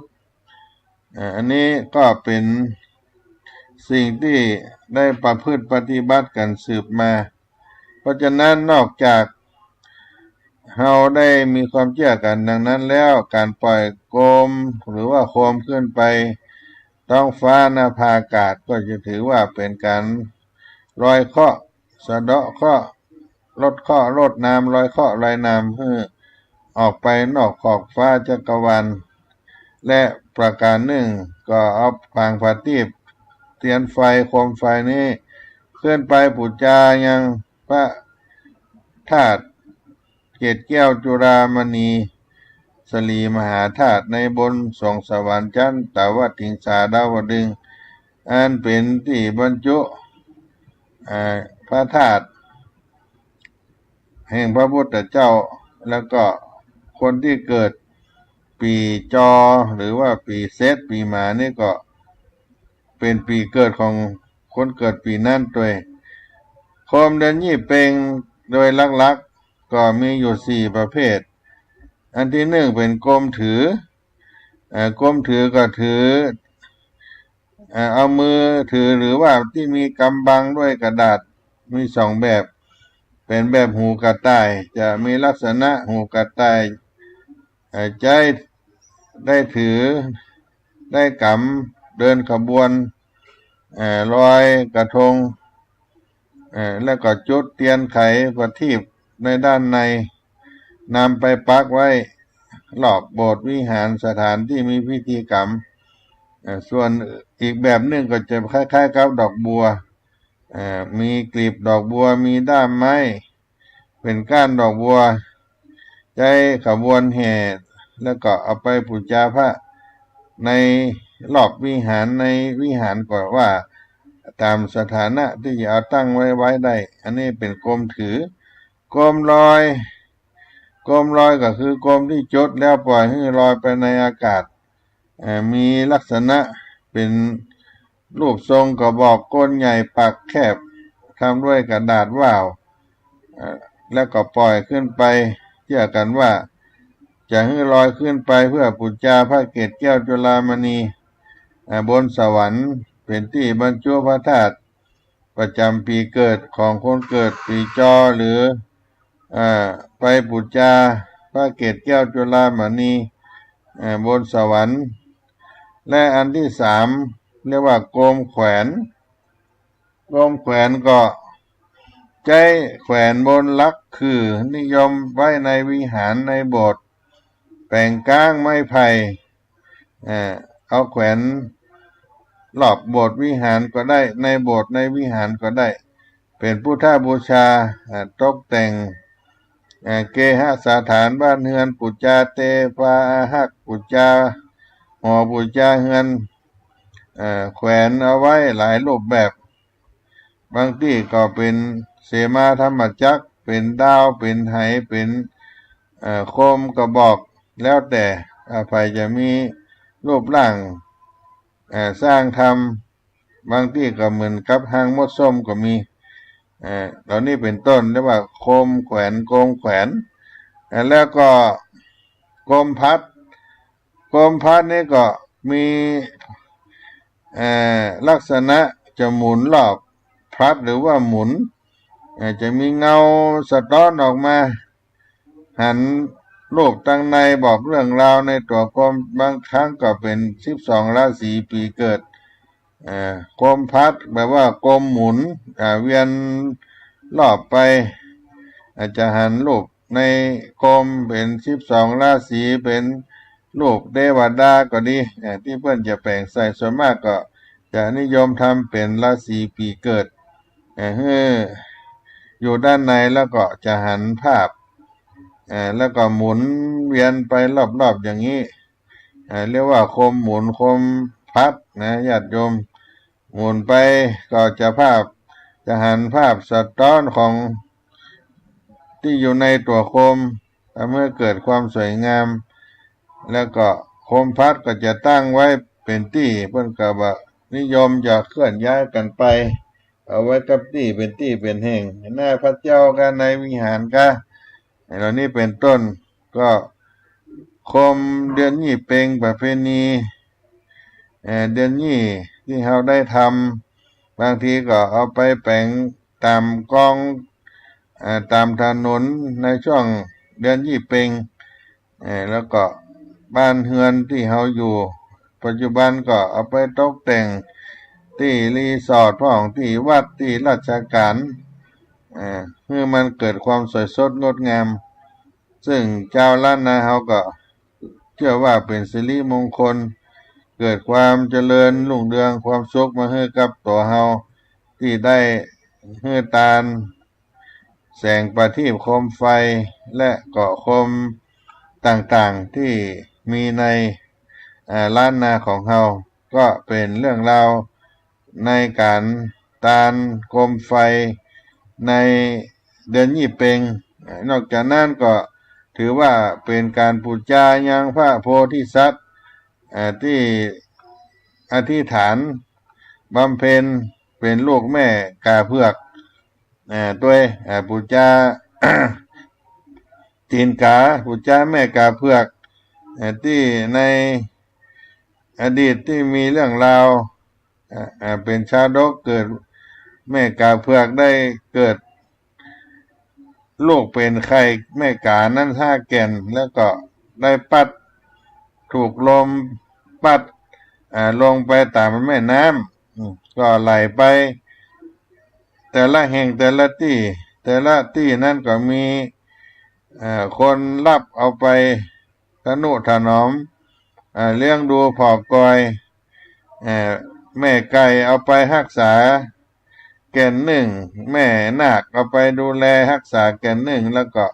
อันนี้ก็เป็นสิ่งที่ได้ประพฤติปฏิบัติกันสืบมาเพราะฉะนั้นนอกจากเราได้มีความเชื่อกันดังนั้นแล้วการปล่อยโคมหรือว่าโคมขึ้นไปท้องฟ้าหน้าภาอากาศก็จะถือว่าเป็นการลอยเคราะห์สะเดาะเคราะห์ลดเคราะห์ลดน้ำลอยเคราะห์ลอยน้ำเพื่อออกไปนอกขอบฟ้าจักรวาลและประการหนึ่งก็เอาผางประทีปเทียนไฟโคมไฟนี้ขึ้นไปบูชายังพระธาตุเกศแก้วจุฬามณีสลีมหาธาตุในบนสวงสวรรค์ชั้นตาวติงสาดาวดึงอันเป็นที่บรรจุพระธาตุแห่งพระพุทธเจ้าแล้วก็คนที่เกิดปีจอหรือว่าปีเซษปีหมานี่ก็เป็นปีเกิดของคนเกิดปีนั้นด้วยโคมเดือนยี่เพ็งโดยลักๆก็มีอยู่สี่ประเภทอันที่หนึ่งเป็นโคมถือโคมถือก็ถือเอามือถือหรือว่าที่มีกำบังด้วยกระดาษมีสองแบบเป็นแบบหูกระต่ายจะมีลักษณะหูกระต่ายใจได้ถือได้กำเดินขบวนลอยกระทงแล้วก็จุดเทียนไขประทีปในด้านในนำไปปักไว้รอบโบสถ์วิหารสถานที่มีพิธีกรรมส่วนอีกแบบหนึ่งก็จะคล้ายๆกับดอกบัวมีกลีบดอกบัวมีด้ามไม้เป็นก้านดอกบัวใจขบวนแห่แล้วก็เอาไปบูชาพระในรอบวิหารในวิหารก็ว่าตามสถานะที่จะเอาตั้งไว้ได้อันนี้เป็นโคมถือโคมลอยก็คือโคมที่จุดแล้วปล่อยให้ลอยไปในอากาศมีลักษณะเป็นรูปทรงกระบอกก้นใหญ่ปากแคบทำด้วยกระดาษว่าวแล้วก็ปล่อยขึ้นไปเชื่อกันว่าจะให้ลอยขึ้นไปเพื่อบูชาพระเกศแก้วจุฬามณีบนสวรรค์เป็นที่บรรจุพระธาตุประจำปีเกิดของคนเกิดปีจอหรือไปบูชาพระเกศแก้วจุฬามณีบนสวรรค์และอันที่สามเรียกว่าโคมแขวนก็ ใจแขวนบนลักคือนิยมไว้ในวิหารในโบสถ์แปลงก้างไม้ไผ่เอาแขวนรอบโบสถ์วิหารก็ได้ในโบสถ์ในวิหารก็ได้เป็นพุทธบูชาตกแต่งเกหสถานบ้านเฮือนปุจจาเตปาหักปุจจาหอปุจจาเฮือนแขวนเอาไว้หลายรูปแบบบางที่ก็เป็นเสมาธรรมจักรเป็นดาวเป็นไหเป็นโคมกระบอกแล้วแต่ใครจะมีรูปร่างสร้างทำบางที่ก็เหมือนกับหางมดส้มก็มีเหล่านี้เป็นต้นเรียกว่าโคมแขวนโคมแขวนแล้วก็โคมพัดโคมพัดนี่ก็มีลักษณะจะหมุนรอบพัดหรือว่าหมุนจะมีเงาสะท้อนออกมาหันรูปตั้งในบอกเรื่องราวในตัวโคมบางครั้งก็เป็น12ราศีปีเกิดโคมพัดแบบว่าโคมหมุนเวียนรอบไปอาจจะหันรูปในโคมเป็น12ราศีเป็นรูปเทวดาก็ดีที่เพื่อนจะแปลงใส่ส่วนมากก็จะนิยมทำเป็นราศีปีเกิดอยู่ด้านในแล้วก็จะหันภาพแล้วก็หมุนเวียนไปรอบๆอย่างนี้เรียกว่าโคมหมุนโคมพัดนะญาติโยมหมุนไปก็จะหันภาพสะท้อนของที่อยู่ในตัวโคมทำให้เกิดความสวยงามแล้วก็โคมพัดก็จะตั้งไว้เป็นที่เพิ่นก็ว่านิยมจะเคลื่อนย้ายกันไปเอาไว้กับที่เป็นแห่งหน้าพระเจ้ากันในวิหารก็เหล่านี้เป็นต้นก็โคมเดือนยี่เพ็งประเพณีเดือนยี่ที่เราได้ทำบางทีก็เอาไปแปลงตามกองตามถนนในช่วงเดือนยี่เพ็งแล้วก็บ้านเฮือนที่เราอยู่ปัจจุบันก็เอาไปตกแต่งที่รีสอร์ทพ่องที่วัดที่ราชการเพื่อมันเกิดความสวยสดงดงามซึ่งเจ้าล้านนาเขาก็เชื่อว่าเป็นสิริมงคลเกิดความเจริญรุ่งเรืองความสุขมาให้กับตัวเฮาที่ได้ให้ตาลแสงประทีปโคมไฟและก็โคมต่างๆที่มีในล้านนาของเฮาก็เป็นเรื่องราวในการตาลโคมไฟในเดือนยี่เพ็งนอกจากนั้นก็ถือว่าเป็นการบูชายังพระโพธิสัตว์ที่อธิษฐานบำเพ็ญเป็นลูกแม่กาเพือกด้วยบูชา ตีนกาบูชาแม่กาเพือกที่ในอดีตที่มีเรื่องราวเป็นชาดกเกิดแม่กาเพือกได้เกิดลูกเป็นไข่แม่กานั้น5 แก่นแล้วก็ได้ปัดถูกลมปัดลงไปตามแม่น้ำก็ไหลไปแต่ละแห่งแต่ละที่นั่นก็มีคนรับเอาไปทนุถนอมเลี้ยงดูผอกอยแม่ไก่เอาไปรักษาแก่นหนึ่งแม่นาคเอาไปดูแลรักษาแก่นหนึ่งแล้วก็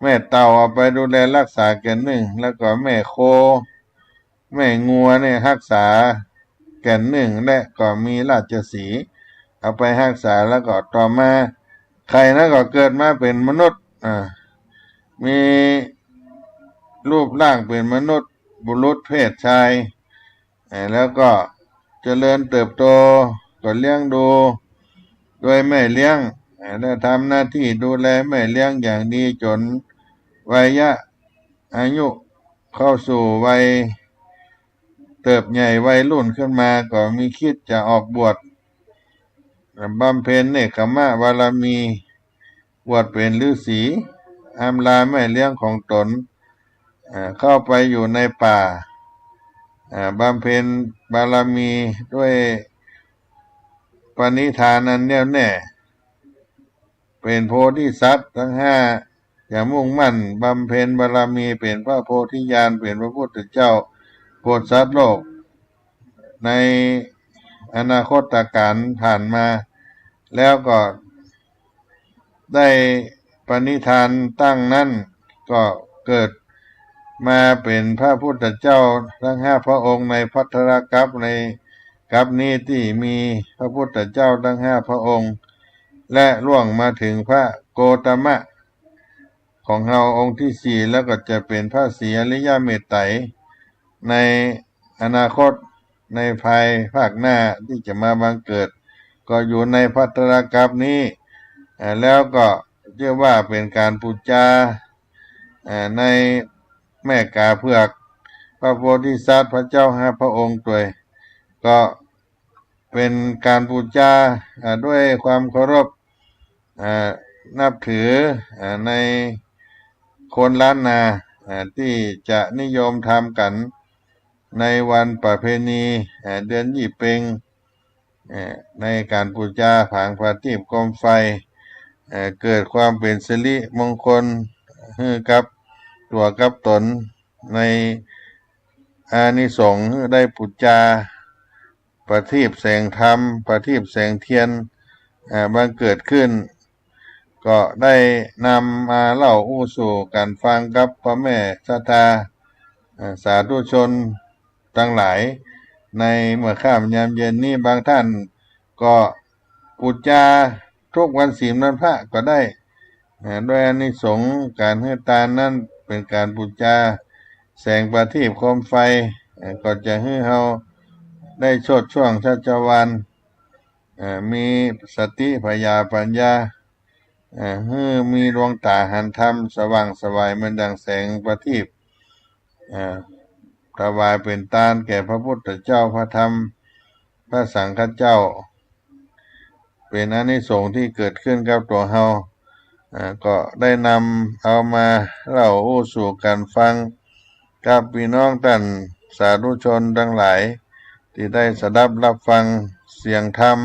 แม่เต่าเอาไปดูแลรักษาแก่นหนึ่งแล้วก็แม่โคแม่งัวเนี่ยรักษาแก่นหนึ่งและก็มีราชสีห์เอาไปรักษาแล้วก็ต่อมาใครนั้นก็เกิดมาเป็นมนุษย์มีรูปร่างเป็นมนุษย์บุรุษเพศชายแล้วก็เจริญเติบโตก็เลี้ยงดูโดยแม่เลี้ยงและทำหน้าที่ดูแลแม่เลี้ยงอย่างดีจนวัยอายุเข้าสู่วัยเติบใหญ่วัยรุ่นขึ้นมาก็มีคิดจะออกบวชบำเพ็ญเนกขมะบารมีบวชเป็นฤาษีอำลาแม่เลี้ยงของตนเข้าไปอยู่ในป่าบำเพ็ญบารมีด้วยปณิธานอันแน่วแน่ เป็นโพธิสัตว์ทั้งห้าอย่ามุ่งมั่นบำเพ็ญบารมีเป็นพระโพธิญาณเป็นพระพุทธเจ้าโปรดสัตว์โลกในอนาคตการผ่านมาแล้วก็ได้ปณิธานตั้งนั้นก็เกิดมาเป็นพระพุทธเจ้าทั้งห้าพระองค์ในภัทรกัปในกัปนี้ที่มีพระพุทธเจ้าทั้งห้าพระองค์และล่วงมาถึงพระโกตมะของเราองค์ที่สี่แล้วก็จะเป็นพระศรีอริยเมตไตรในอนาคตในภายภาคหน้าที่จะมาบังเกิดก็อยู่ในภัทรกัปนี้แล้วก็เรียกว่าเป็นการปูจาในแม่กาเผือกพระโพธิสัตว์พระเจ้าห้าพระองค์ตัวก็เป็นการปูจาด้วยความเคารพนับถือในคนล้านนาที่จะนิยมทำกันในวันประเพณีเดือนยี่เพ็งในการปูจาผางประทีปโคมไฟเกิดความเป็นสิริมงคลให้กับตัวกับตนในอานิสงส์ได้ปูจาประทีปแสงธรรมประทีปแสงเทียนบังเกิดขึ้นก็ได้นำมาเล่าอู้สู่กันฟังกับพ่อแม่ศรัทธาสาธุชนทั้งหลายในเมื่อค่ำยามเย็นนี้บางท่านก็ปูจาทุกวันศีลวันพระก็ได้โดยอานิสงส์การให้ทานนั้นเป็นการปูจาแสงประทีปโคมไฟก็จะให้เราได้โชติช่วงชัชวาลมีสติปัญญาให้มีดวงตาหันธรรมสว่างสวายเหมือนดังแสงประทีปถวายเป็นทานแก่พระพุทธเจ้าพระธรรมพระสังฆเจ้าเป็นอานิสงส์ที่เกิดขึ้นกับตัวเราก็ได้นำเอามาเล่าอู้สู่กันฟังกับพี่น้องท่านสาธุชนทั้งหลายที่ได้สดับรับฟังเสียงธรรม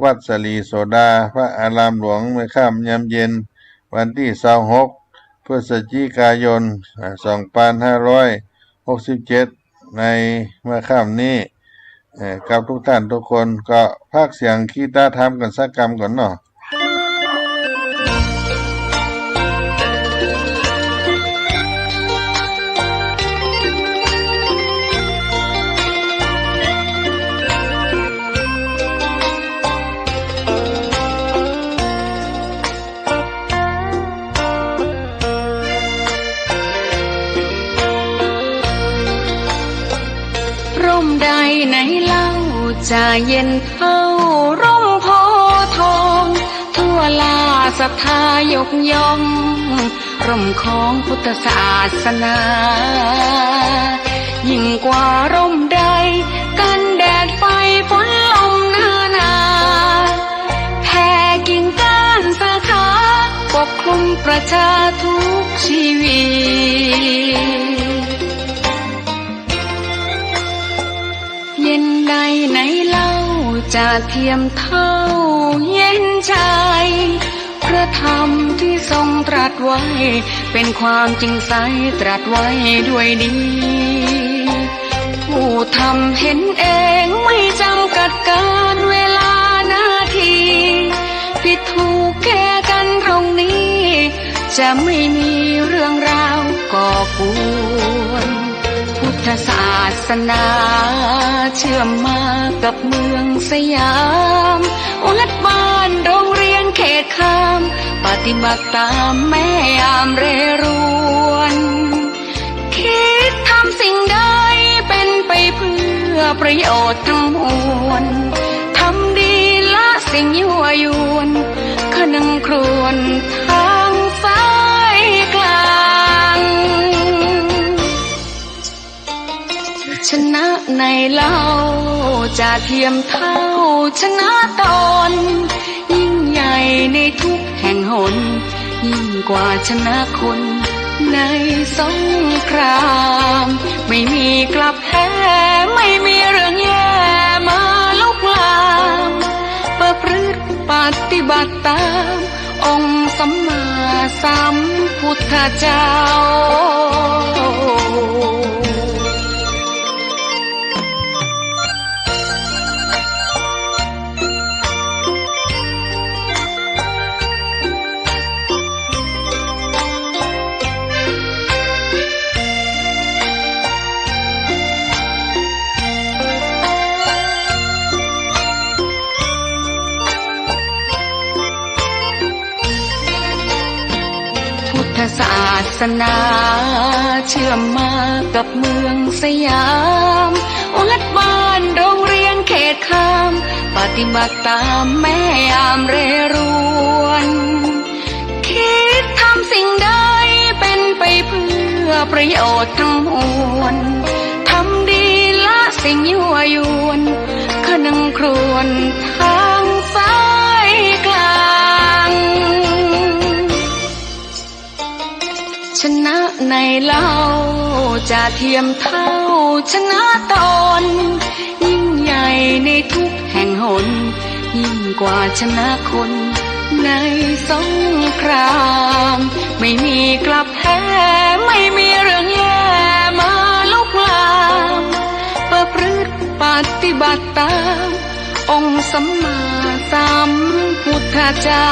วัดสลีโสดาพระอารามหลวงเมื่อค่ำยามเย็นวันที่26 พฤศจิกายน 2567 ในเมื่อค่ำนี้กับทุกท่านทุกคนก็ภาคเสียงคีตาธรรมกันสักกรรมก่อนเนาะไหนเล่าจะเย็นเท่าร่มโพทองทั่วลาศรัทธายกย่องร่มของพุทธศาสนายิ่งกว่าร่มใดกันแดดไฟฝนลมนาแผ่กิ่งก้านสาขาปกคลุมประชาทุกชีวิตเย็นใดไหนเล่าจะเทียมเท่าเย็นใจพระธรรมที่ทรงตรัสไว้เป็นความจริงใสตรัสไว้ด้วยดีผู้ทำเห็นเองไม่จำกัดการเวลานาทีผิดถูกแค่กันตรงนี้จะไม่มีเรื่องราวก่อกวนพุทธศาสนาเชื่อมมากับเมืองสยามวัดบ้านโรงเรียนเขตคามปฏิบัติตามแม่ยามเรรวนคิดทำสิ่งใดเป็นไปเพื่อประโยชน์ทั้งมวลทำดีละสิ่งยั่วยวนขนึงครวญทางสายกลางชนะในเล่าจะเทียมเท่าชนะตนยิ่งใหญ่ในทุกแห่งหนยิ่งกว่าชนะคนในสงครามไม่มีกลับแพ้ไม่มีเรื่องแย่มาลุกลามประพฤติปฏิบัติตาม องค์สัมมาสัมพุทธเจ้าศาสนาเชื่อมมากับเมืองสยามวัดบ้านโรงเรียนเขตคามปฏิบัติตามแม่ยามเรรวนคิดทำสิ่งใดเป็นไปเพื่อประโยชน์ทั้งมวลทำดีละสิ่งยั่วยวนขนึงครวญทางสายกลางชนะในเล่าจะเทียมเท่าชนะตนยิ่งใหญ่ในทุกแห่งหนยิ่งกว่าชนะคนในสงครามไม่มีกลับแพ้ไม่มีเรื่องแย่มาลุกลามประพฤติปฏิบัติตามองค์สัมมาสัมพุทธเจ้า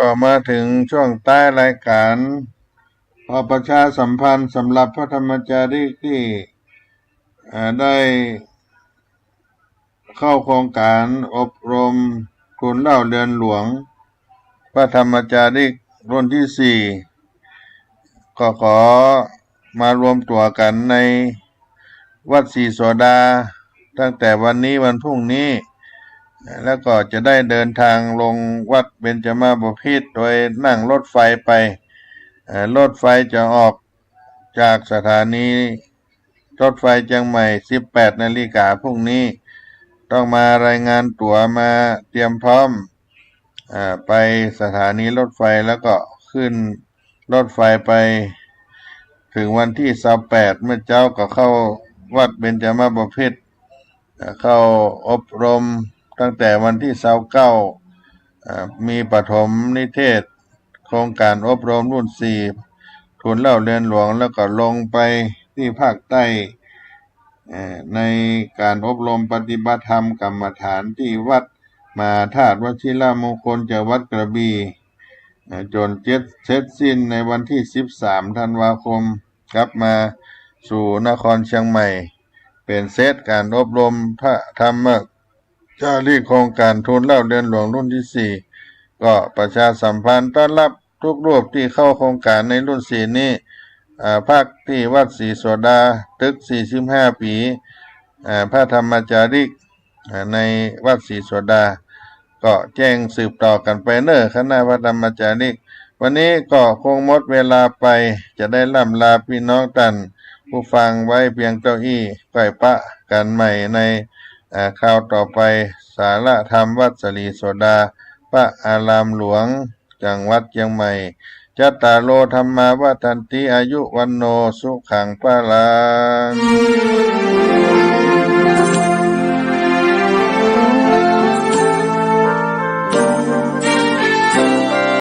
ก็มาถึงช่วงใต้รายการขอประชาสัมพันธ์สำหรับพระธรรมจารีกที่ได้เข้าโครงการอบรมทุนเหล้าเรือนหลวงพระธรรมจารีกรุ่นที่4ก็ขอมารวมตัวกันในวัดศรีโสดาตั้งแต่วันนี้วันพรุ่งนี้แล้วก็จะได้เดินทางลงวัดเบญจมาบพิตรโดยนั่งรถไฟไปรถไฟจะออกจากสถานีรถไฟเชียงใหม่ 18 นาฬิกาพรุ่งนี้ต้องมารายงานตั๋วมาเตรียมพร้อมไปสถานีรถไฟแล้วก็ขึ้นรถไฟไปถึงวันที่28เมื่อเจ้าก็เข้าวัดเบญจมาบพิตรเข้าอบรมตั้งแต่วันที่29มีปฐมนิเทศโครงการอบรมรุ่น4ทุนเหล้าเรือนหลวงแล้วก็ลงไปที่ภาคใต้ในการอบรมปฏิบัติธรรมกรรมฐานที่วัดมหาธาตุวชิรมงคลจังหวัดกระบี่จนเสร็จสิ้นในวันที่13ธันวาคมกลับมาสู่นครเชียงใหม่เป็นเซตการอบรมพระธรรมจารีกโครงการทุนเหล้าเรือนหลวงรุ่นที่4ก็ประชาสัมพันธ์ต้อนรับทุกรูปที่เข้าโครงการในรุ่น4นี้พักที่วัดศรีโสดาตึก45ปีพระธรรมจารีกในวัดศรีโสดาก็แจ้งสืบต่อกันไปคณะพระธรรมจารีกวันนี้ก็คงหมดเวลาไปจะได้ล่ำลาพี่น้องท่านผู้ฟังไว้เพียงเก้าอี้ใกล้ปะกันใหม่ในคราวต่อไปสาระธรรมวัดศรีโสดาพระอารามหลวงจังหวัดเชียงใหม่จัตตาโลธรรมาวัฏันติอายุวันโนสุขังพลัง